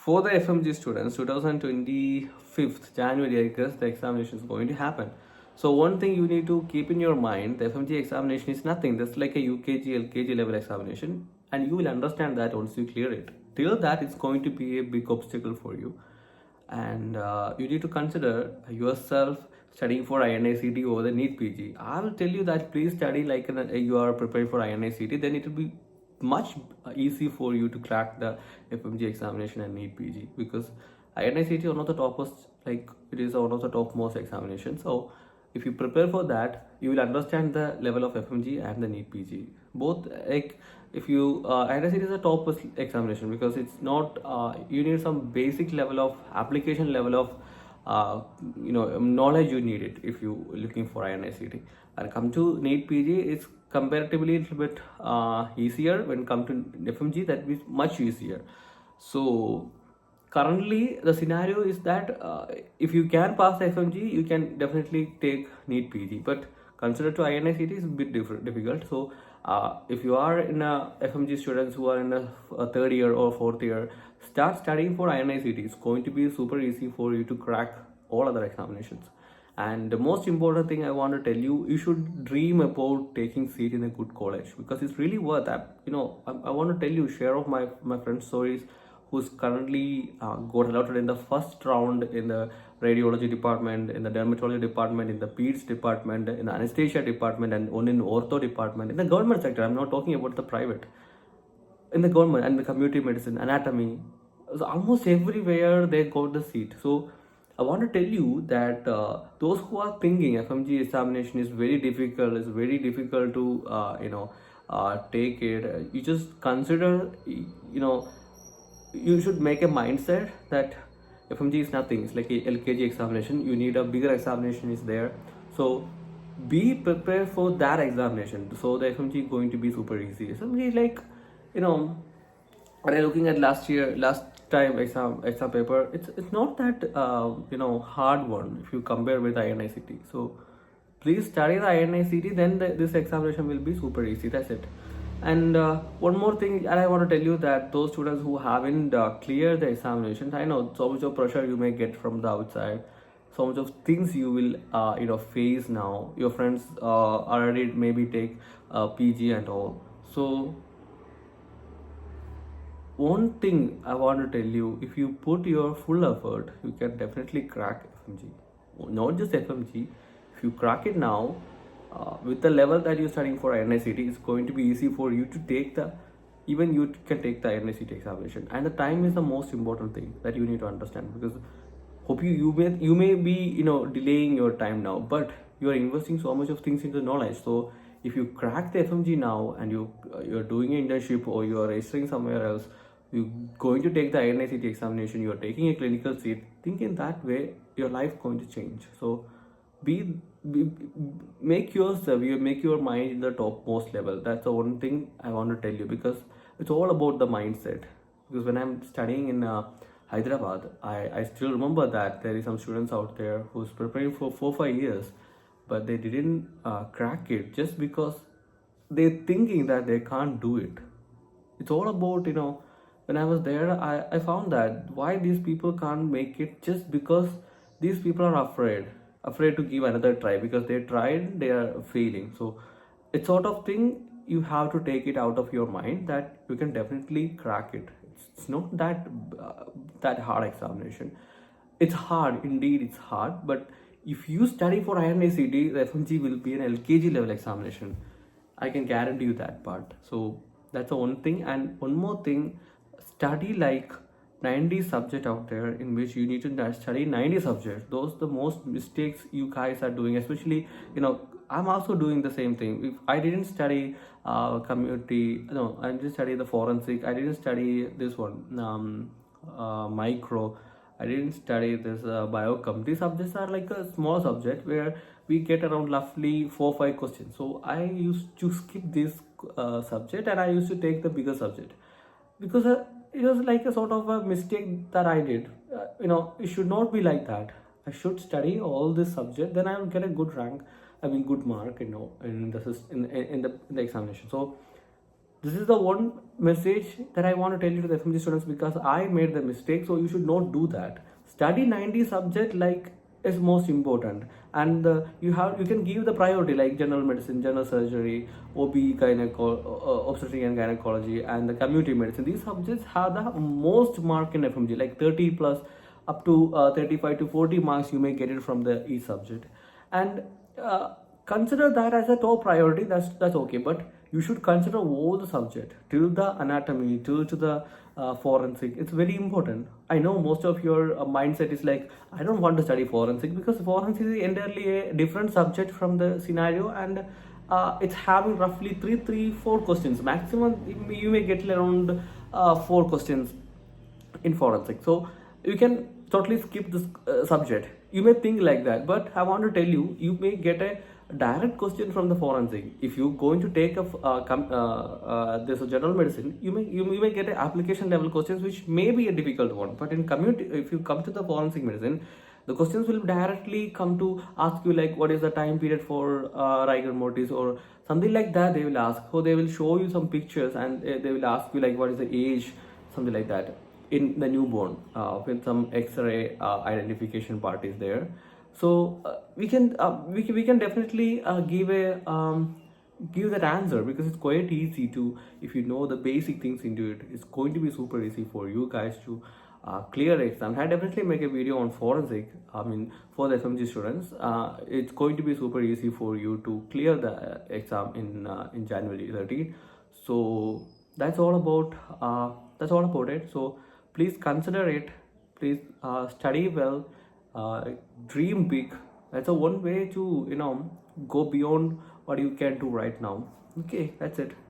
For the FMG students, 2025th January, I guess the examination is going to happen. So one thing you need to keep in your mind, the FMG examination is nothing. That's like a UKG, LKG level examination, and you will understand that once you clear it. Till that, it's going to be a big obstacle for you, and you need to consider yourself studying for INICT over the NEET PG. I will tell you that please study like you are preparing for INICT, then it will be much easy for you to crack the FMG examination and NEET PG, because INICT is one of the toppest, like it is one of the topmost examinations. So if you prepare for that, you will understand the level of FMG and the NEET PG. Both, like if you INICT is a top examination because it's not you need some basic level of application level of knowledge you need it if you looking for INICT. And come to NEET PG, it's comparatively a little bit easier. When come to FMG, that is much easier. So currently the scenario is that if you can pass the FMG, you can definitely take NEET PG, but consider to INICT is a bit difficult. So if you are in a FMG students who are in a third year or fourth year, start studying for INICT. It's going to be super easy for you to crack all other examinations. And the most important thing I want to tell you, you should dream about taking seat in a good college, because it's really worth that. I want to tell you share of my friends' stories who's currently got allotted in the first round in the radiology department, in the dermatology department, in the peds department, in the anesthesia department, and one in ortho department, in the government sector. I'm not talking about the private. In the government and the community medicine, anatomy, so almost everywhere they got the seat. So I want to tell you that those who are thinking FMG examination is very difficult, is very difficult to take it. You just consider, you should make a mindset that FMG is nothing. It's like a LKG examination. You need a bigger examination is there. So be prepared for that examination. So the FMG is going to be super easy. FMG, like, when I'm looking at last time exam paper, it's not that hard one if you compare with INICT. So please study the INICT, then this examination will be super easy. That's it. And one more thing, and I want to tell you that those students who haven't cleared the examinations, I know so much of pressure you may get from the outside, so much of things you will face now. Your friends already maybe take PG and all. So one thing I want to tell you, if you put your full effort, you can definitely crack FMG. Not just FMG, if you crack it now, with the level that you're studying for INICT, it's going to be easy for you to take even you can take the INICT examination. And the time is the most important thing that you need to understand, because hope you may be delaying your time now, but you are investing so much of things into knowledge. So if you crack the FMG now and you're doing an internship or you are registering somewhere else, you're going to take the INICT examination, you're taking a clinical seat, think in that way, your life going to change. So make yourself, you make your mind in the topmost level. That's the one thing I want to tell you, because it's all about the mindset. Because when I'm studying in Hyderabad, I still remember that there is some students out there who's preparing for 4-5 years, but they didn't crack it just because they're thinking that they can't do it. It's all about, when I was there, I found that why these people can't make it, just because these people are afraid to give another try, because they tried, they are failing. So it's sort of thing you have to take it out of your mind that you can definitely crack it. It's not that hard examination. It's hard, indeed it's hard, but if you study for INICT, the FMG will be an LKG level examination. I can guarantee you that part. So that's the one thing. And one more thing, study like 90 subject out there, in which you need to study 90 subjects. Those the most mistakes you guys are doing, especially I'm also doing the same thing. If I didn't study community, no, I didn't study the forensic, I didn't study this one micro, I didn't study this biochem. These subjects are like a small subject where we get around roughly 4-5 questions. So I used to skip this subject, and I used to take the bigger subject, because it was like a sort of a mistake that I did. It should not be like that. I should study all this subject, then I will get a good rank. I mean, good mark, in the examination. So This is the one message that I want to tell you to the FMG students, because I made the mistake. So you should not do that. Study 90 subject like is most important, and you can give the priority like general medicine, general surgery, OB, obstetric and gynecology, and the community medicine. These subjects have the most mark in FMG, like 30 plus, up to 35 to 40 marks you may get it from the each subject. And consider that as a top priority. That's okay, but you should consider all the subject till the anatomy, till to the forensic. It's very important. I know most of your mindset is like, I don't want to study forensic, because forensic is entirely a different subject from the scenario, and it's having roughly four questions maximum. You may get around four questions in forensic. So you can totally skip this subject. You may think like that, but I want to tell you, you may get a direct question from the forensic. If you're going to take a this general medicine, you may get a application level questions, which may be a difficult one. But in community, if you come to the forensic medicine, the questions will directly come to ask you like, what is the time period for rigor mortis or something like that. They will ask. So they will show you some pictures, and they will ask you like, what is the age, something like that, in the newborn, with some X-ray identification part is there. So we can definitely give that answer, because it's quite easy to, if you know the basic things into it, it's going to be super easy for you guys to clear exam. I definitely make a video on forensic. I mean, for the FMG students, it's going to be super easy for you to clear the exam in January 13th. So that's all about it. So please consider it. Please study well. Dream big. That's a one way to go beyond what you can do right now. Okay, that's it.